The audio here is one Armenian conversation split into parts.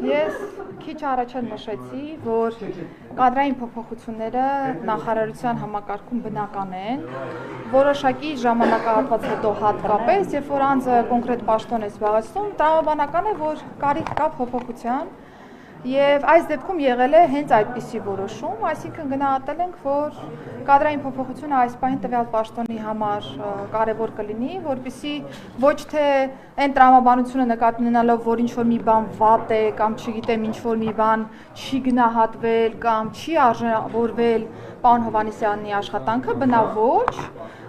Ես քիչ առաջ նշեցի, որ կադրային փոփոխությունները նախարարության համակարգում բնական են, որոշակի ժամանակահատված հետո հատկապես, երբ որ անձը կոնկրետ պաշտոն է զբաղեցնում, տրամաբանական է, որ կարիք կա փոփոխության, եւ այս դեպքում եղել է հենց այդպիսի որոշում, այսինքն գնահատել ենք, որ կադրային փոփոխությունը այս պահին տվյալ պաշտոնի համար կարևոր կլինի, որպեսզի ոչ թե այն տրամաբանությունը նկատի ունենալով, որ ինչ-որ մի բան վատ է կամ չգիտեմ ինչ-որ մի բան չի գնահատվել կամ չի արժևորվել պարոն Հովհաննիսյանի աշխատանքը, բնավ ոչ,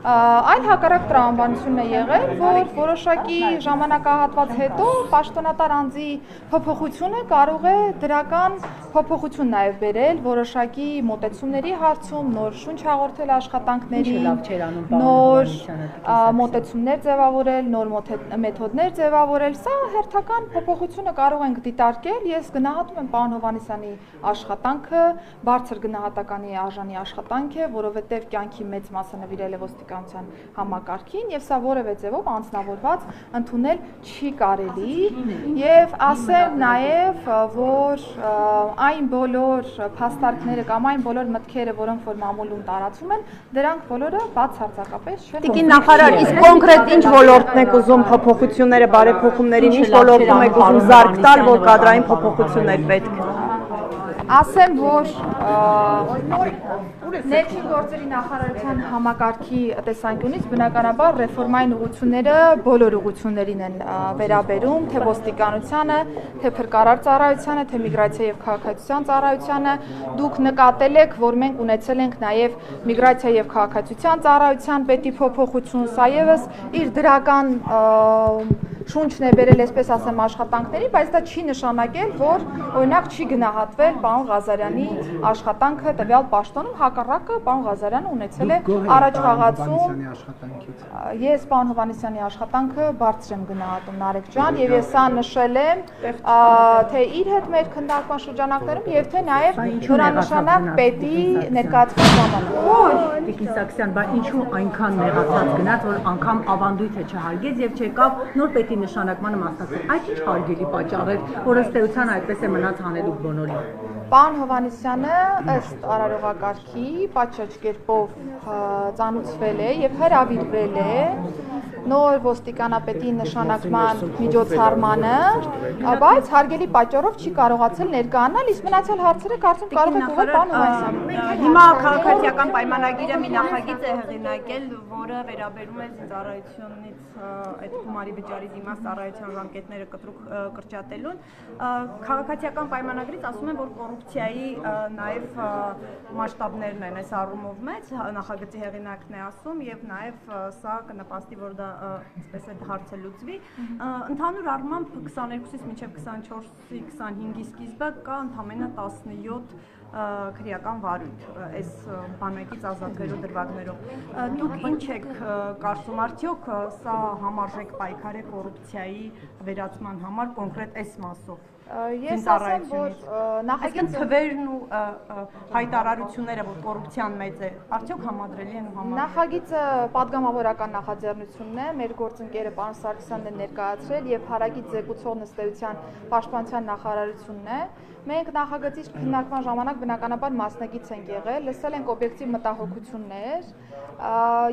այլ հակառակ տրամաբանությունն է եղել, որ որոշակի ժամանակահատված հետո պաշտոնատար անձի փոփոխությունը կարող է դրական փոփոխություն նաև բերել որոշակի մոտեցումների հարցում, նոր շունչ հաղորդել աշխատանքների, նոր մոտեցումներ ձևավորել, նոր մեթոդներ ձևավորել, սա հերթական փոփոխությունը կարող ենք դիտարկել, ես գնահատում եմ պարոն Հովհաննիսյանի աշխատանքը, բարձր գնահատականի արժանի աշխատանք է, որովհետև կյանքի մեծ մասը նվիրել է ոստիկանության համակարգին եւ սա որևէ ձևով անձնավորված ընդունել չի կարելի եւ ասեմ նաեւ, որ այն բոլոր փաստարկները կամ այն բոլոր մտքերը, որոնք որ մամուլում տարածում են, դրանք բոլորը բացարձակապես չեն։ Տիկին նախարար, իսկ կոնկրետ ինչ ոլորտն եք ուզում փոփոխությունները, բարեփոխումներին, ինչ ոլորտում եք ուզում զարկ տալ, որ կադրային փոփոխություններ պետք է։ Ասեմ, որ ներքին գործերի նախարարության համակարգի տեսանկյունից բնականաբար ռեֆորմային ուղղությունները բոլոր ուղղություններին են վերաբերում, թե ոստիկանությանը, թե փրկարար ծառայությանը, թե միգրացիա եւ քաղաքացիության ծառայությանը։ Դուք նկատել եք, որ մենք ունեցել ենք նաեւ միգրացիա եւ քաղաքացիության ծառայության պետի փոփոխություն, սա եւս իր դրական շունչն է բերել, այսպես ասեմ, աշխատանքների, բայց դա չի նշանակել, որ օրինակ չի գնահատվել պարոն Ղազարյանի աշխատանքը տվյալ պաշտոնում, հակառակը պարոն Ղազարյանը ունեցել է առաջխաղացում։ Ես պարոն Հովհաննիսյանի աշխատանքը բարձր եմ գնահատում, Նարեկ ջան, եւ ես սա նշել եմ, թե իր հետ մեր քննարկման շրջանակներում եւ թե նաեւ նորանշանակ պետի ներկայացման ժամանակ։ Տիկին Սաքսյան, բայց ինչու այնքան նեղացած գնաց, որ անգամ ավանդույթը չհարգեց եւ չեկավ նոր պետի նշանակմանը մասնակցել։ Այդ ինչ հարգելի պատճառ էր, որ ըստ էության այդպես է մնաց հանելուկ բոլորին։ Պարոն Հովհաննիսյանը ըստ արարողակարգի պատշաճ կերպով ծանուցվել է եւ հրավիրվել է նոր ոստիկանապետի նշանակման միջոցառմանը, բայց հարգելի պատճառով չի կարողացել ներկայանալ, իսկ մնացյալ հարցերը կարծում կարող եք ուղղել պարոն Հովհաննիսյանին։ Հիմա քաղաքացիական պայմանագիրը մի նախագիծ է հեղինակել, որը վերաբերում է ծառայությունից այդ գումարի վճարի դիմաց ծառայության ժամկետները կտրուկ կրճատելուն։ Քաղաքացիական պայմանագրից ասում են, որ կոռուպցիայի նաև մասշտաբներն են այս առումով մեծ, նախագծի հեղինակն է ասում եւ նաև սա կնպաստի, որ դա այսպես է հարցը լուծվի։ Ընդհանուր առմամբ 22-ից մինչև 24-ի 25-ի սկիզբը կա ընդամենը 17 քրեական վարույթ այս բանակից ազատվելու դրվագներով։ Դուք ինչ եք կարծում, արդյոք սա համարժեք պայքար է կոռուպցիայի վերացման համար կոնկրետ այս մասով։ Ես ասեմ, որ նախագիծը թվերն ու հայտարարությունները, որ կոռուպցիան մեծ է, արդյոք համադրելի են ու համարժեք։ Նախագիծը պատգամավորական նախաձեռնությունն է, մեր գործընկերը պարոն Սարգսյանն է ներկայացրել եւ հարագից զեկուցող ըստ էության պաշտպանության նախարարությունն է։ Մենք նախագծի քննարկման ժամանակ բնականաբար մասնակից ենք եղել, լսել ենք օբյեկտիվ մտահոգություններ։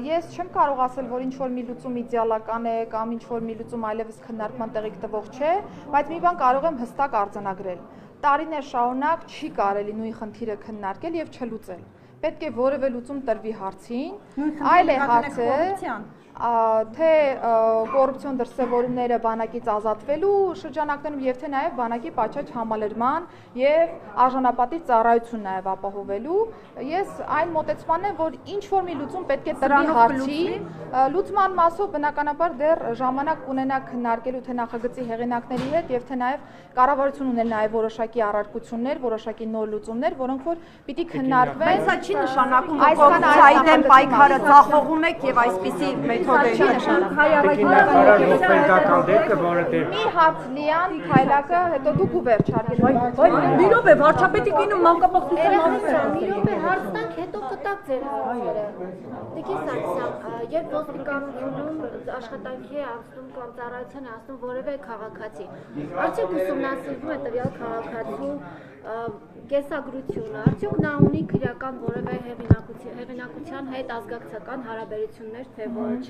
Ես չեմ կարող ասել, որ ինչ-որ մի լուծում իդեալական է կամ ինչ-որ մի լուծում այլևս քննարկման տեղիք տվող չէ, բայց մի բան կարող եմ հստակ արձանագրել։ Տարիներ շարունակ չի կարելի նույն խնդիրը քննարկել եւ չլուծել։ Պետք է որևէ լուծում տրվի հարցին, այլ է հարցը թե կոռուպցիոն դրսևորումները բանակից ազատվելու շրջանակներում եւ թե նաեւ բանակի պատշաճ համալրման եւ արժանապատիվ ծառայություն նաեւ ապահովելու։ Ես այն մոտեցմանն եմ, որ ինչ որ մի լուծում պետք է տրվի հարցի, լուծման մասով բնականաբար դեռ ժամանակ կունենա քննարկելու թե նախագծի հեղինակների հետ եւ թե նաեւ կառավարություն ունել նաեւ որոշակի առարկություններ, որոշակի նոր լուծումներ, որոնք որ պիտի քննարկվեն։ Բայց սա չի նշանակում, որ կոռուպցիայի դեմ պայքարը ձախողում եք եւ այսպիսի մեթոդերի Մի հատ լիան քայլակը, հետո դուք ու վերջ հարգելի։ Մի րոպե, վարչապետի կինը մանկապարտության Մի րոպե հարց տանք, հետո կտակ ձեր հարցերը։ Տիկին Սարգսյան, երբ ոստիկանությունում աշխատանքի է անցնում կամ ծառայության է անցնում որևէ քաղաքացի, արդյոք ուսումնասիրվում է տվյալ քաղաքացու կենսագրությունը, արդյոք նա ունի քրեական որևէ հեղինակության հետ ազգակցական հարաբերություններ, թե ոչ,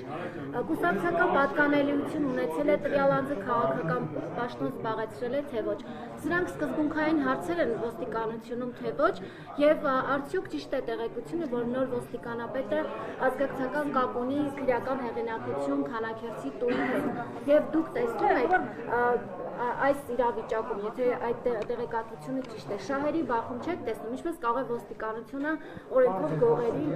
կուսակցական պատկանելիություն ունեցել է տվյալ անձը քաղաքական պաշտոն զբաղեցրել է, թե ոչ, սրանք սկզբունքային հարցեր են ոստիկանությունում, թե ոչ, եւ արդյոք ճիշտ է տեղեկությունը, որ նոր ոստիկանապետը ազգակցական կապ ունի քրեական հեղինակություն քանաքերցի տունի հետ, եւ դուք տեսնում եք այս իրավիճակում, եթե այդ տեղեկատվությունը ճիշտ է, շահերի բախում չեք տեսնում, ինչպես կարող է ոստիկանությունը օրենքով գողերի,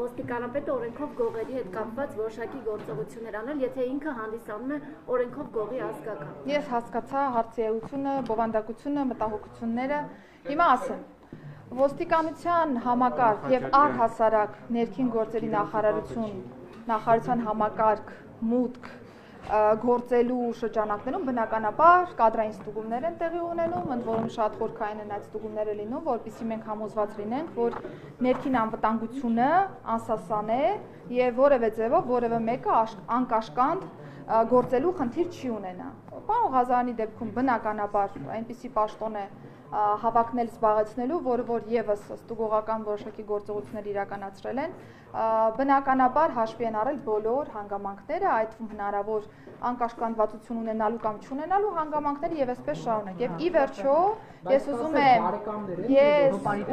ոստիկանապետը օրենքով գողերի հետ կապված որոշակի գործողություններ անել, եթե ինքը հանդիսանում է օրենքով գողի ազգական։ Ես հասկացա հարցի էությունը, բովանդակությունը, մտահոգությունները, հիմա ասեմ, ոստիկանության համակարգ եւ առհասարակ ներքին գործերի նախարարության համակարգ մուտք գործելու շրջանակներում բնականաբար կադրային ստուգումներ են տեղի ունենում, ընդ որում շատ խորքային են այդ ստուգումները լինում, որպեսզի մենք համոզված լինենք, որ ներքին անվտանգությունը անսասան է եւ որևէ ձևով որևէ մեկը անկաշկանդ գործելու խնդիր չի ունենա։ Պարոն Ղազարյանի դեպքում բնականաբար այնպիսի պաշտոն է հավակնել զբաղեցնելու, որը որ եւս ստուգողական որոշակի գործողություններ իրականացրել են, բնականաբար հաշվի են առել բոլոր հանգամանքները, այդ թվում հնարավոր անկաշկանդվածություն ունենալու կամ չունենալու հանգամանքները եւ այսպես շարունակ։ Եվ ի վերջո ես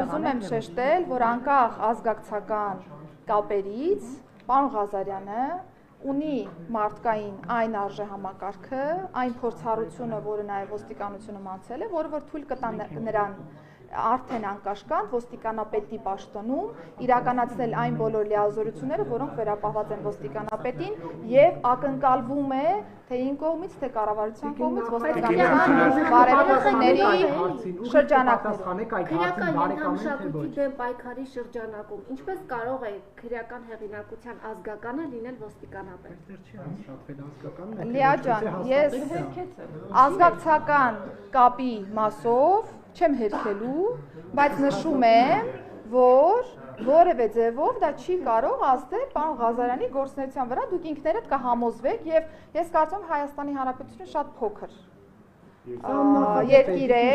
ուզում եմ շեշտել, որ անկախ ազգակցական կապերից պարոն Ղազարյանը ունի մարդկային այն արժե համակարգը, այն փորձառությունը, որը նաև ոստիկանությունում անցել է, որը որ թույլ կտա նրան արդեն անկաշկանդ ոստիկանապետի պաշտոնում իրականացնել այն բոլոր լիազորությունները, որոնք վերապահված են ոստիկանապետին եւ ակնկալվում է թե ին կողմից, թե կառավարության կողմից ոստիկանության բարեփոխումների շրջանակներում։ Քրեական ենթամշակույթի դեմ պայքարի շրջանակում ինչպես կարող է քրեական հեղինակության ազգականը լինել ոստիկանապետ։ Լիա ջան, ես ազգակցական կապի մասով չեմ հերքելու, բայց նշում եմ, որ որևէ ձևով դա չի կարող ազդել պարոն Ղազարյանի գործունեության վրա, դուք ինքներդ կհամոզվեք եւ ես կարծում եմ Հայաստանի Հանրապետությունը շատ փոքր երկիր է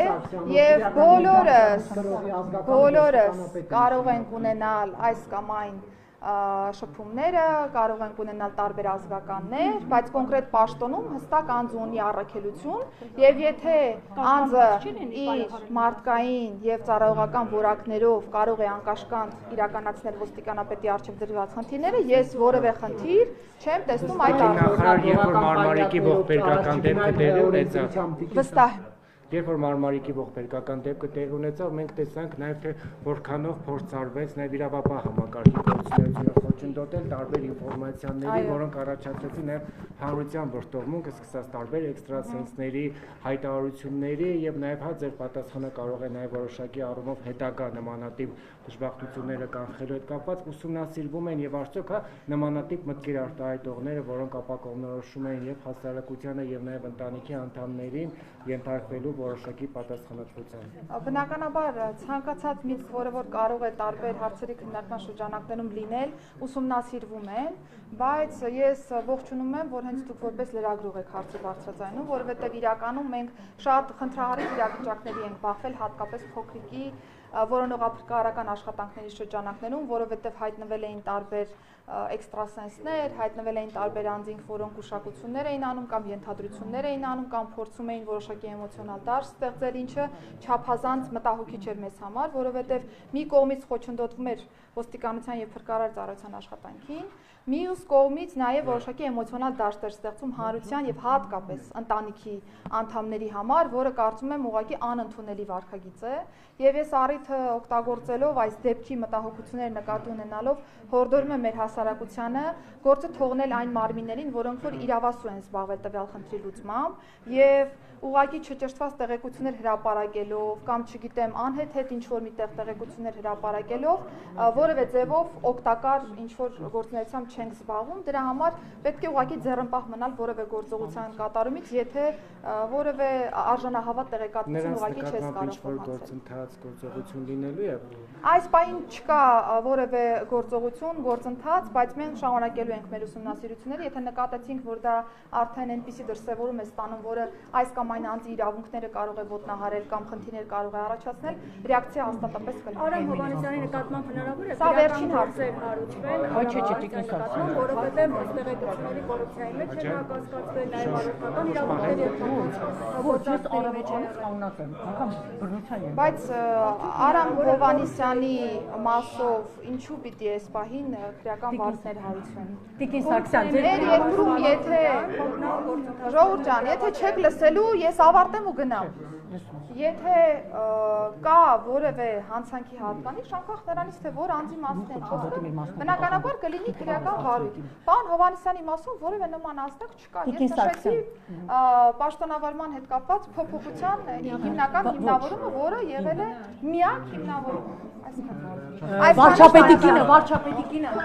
եւ բոլորս կարող ենք ունենալ այս կամ այն շփումները, կարող ենք ունենալ տարբեր ազգականներ, բայց կոնկրետ պաշտոնում հստակ անձ ունի առաքելություն եւ եթե անձը իր մարդկային եւ ծառայողական որակներով կարող է անկաշկանդ իրականացնել ոստիկանապետի առջեւ դրված խնդիրները, ես որևէ խնդիր չեմ տեսնում այդ առումով։ Երբ որ Մարմարիկի ողբերգական դեպքը տեղի ունեցավ, վստահ եմ Երբ որ Մարմարիկի ողբերգական դեպքը տեղի ունեցավ, մենք տեսանք նաև թե որքանով փորձարվեց նաև իրավապահ համակարգի գործունեությունը խոչընդոտել տարբեր ինֆորմացիաների, որոնք առաջացրեցին նաև հանրության վրդովմունքը, սկսած տարբեր էքստրասենսների հայտարարությունների եւ նաև հա ձեր պատասխանը կարող է նաև որոշակի առումով հետագա նմանատիպ դժբախտությունները կանխելու հետ կապված ուսումնասիրվում են եւ արդյոք հա նմանատիպ մտքեր արտահայտողները, որոնք ապա կողմնորոշում են եւ հասարակությանը եւ նաև ընտանիքի անդամներին ենթարկվելու որոշակի պատասխանատվության։ Բնականաբար ցանկացած միտք, որը որ կարող է տարբեր հարցերի քննարկման շրջանակներում լինել, ուսումնասիրվում են, բայց ես ողջունում եմ, որ հենց դուք որպես լրագրող եք հարցը բարձրացնում, որովհետև իրականում մենք շատ խնդրահարույց իրավիճակների ենք բախվել, հատկապես փոքրիկի որոնողափրկարարական աշխատանքների շրջանակներում, որովհետև հայտնվել էին տարբեր էքստրասենսներ, հայտնվել էին տարբեր անձինք, որոնք ուշակություններ էին անում կամ ենթադրություններ էին անում կամ փորձում էին որոշակի էմոցիոնալ դաշտ ստեղծել, ինչը չափազանց մտահոգիչ էր մեզ համար, որովհետև մի կողմից խոչընդոտվում էր ոստիկանության եւ փրկարար ծառայության աշխատանքին, մյուս կողմից նաև որոշակի էմոցիոնալ դաշտ էր ստեղծում հանրության եւ հատկապես ընտանիքի անդամների համար, որը կարծում եմ ուղղակի անընդունելի վարքագիծ է, եւ ես առիթը օգտագործելով այս դեպքի մտահոգությունները նկատի ունենալով հորդորում եմ մեր հասարակությանը գործը թողնել այն մարմիններին, որոնք որ իրավասու են զբաղվել տվյալ խնդրի լուծմամբ եւ ուղղակի չճշտված տեղեկություններ հրապարակելով կամ չգիտեմ անհետ ինչ-որ միտեղ տեղեկություններ հրապարակելով որևէ ձևով օգտակար ինչ-որ գործունեությամբ չենք զբաղվում, դրա համար պետք է ուղղակի ձեռնպահ մնալ որևէ գործողության կատարումից, եթե որևէ արժանահավատ տեղեկատվություն ուղղակի չես կարող գործընթաց գործողություն լինելու է։ Այս պահին չկա որևէ գործընթաց, բայց մենք շարունակելու ենք մեր ուսումնասիրությունները, եթե նկատեցինք, որ դա արդեն այնպիսի դրսևորում է ստանում, որը այս կամ այն անձի իրավունքները կարող է ոտնահարել կամ խնդիրներ կարող է առաջացնել, ռեակցիա հաստատապես կլինի։ Արամ Հովհաննիսյանի նկատմամբ հնարավոր է Սա վերջին հարցեր հարուցվել, որովհետև տեղեկությունների կոռուպցիայի մեջ է նա կասկածվել, նաև առողջական իրավունքների ոչ ես կանգնած եմ, անգամ բռնության եմ։ Բայց Արամ Հովհաննիսյանի մասով ինչու պիտի այս պահին քրեական վարձներ հարուցվեն։ Տիկին Սարգսյան, Մեր երկրում եթե Ժողովուրդ ջան, եթե չեք լսելու, ես ավարտեմ ու գնամ։ Եթե կա որևէ հանցանքի հատկանիշ, անկախ նրանից թե որ անձի մասն է խոսքը, բնականաբար կլինի քրեական վարույթ։ Պարոն Հովհաննիսյանի մասում որևէ նման ազդակ չկա։ Ես նշեցի պաշտոնավարման հետ կապված փոփոխության հիմնական հիմնավորումը, որը եղել է միակ հիմնավորումը։ Այսքան։ վարչապետի կինը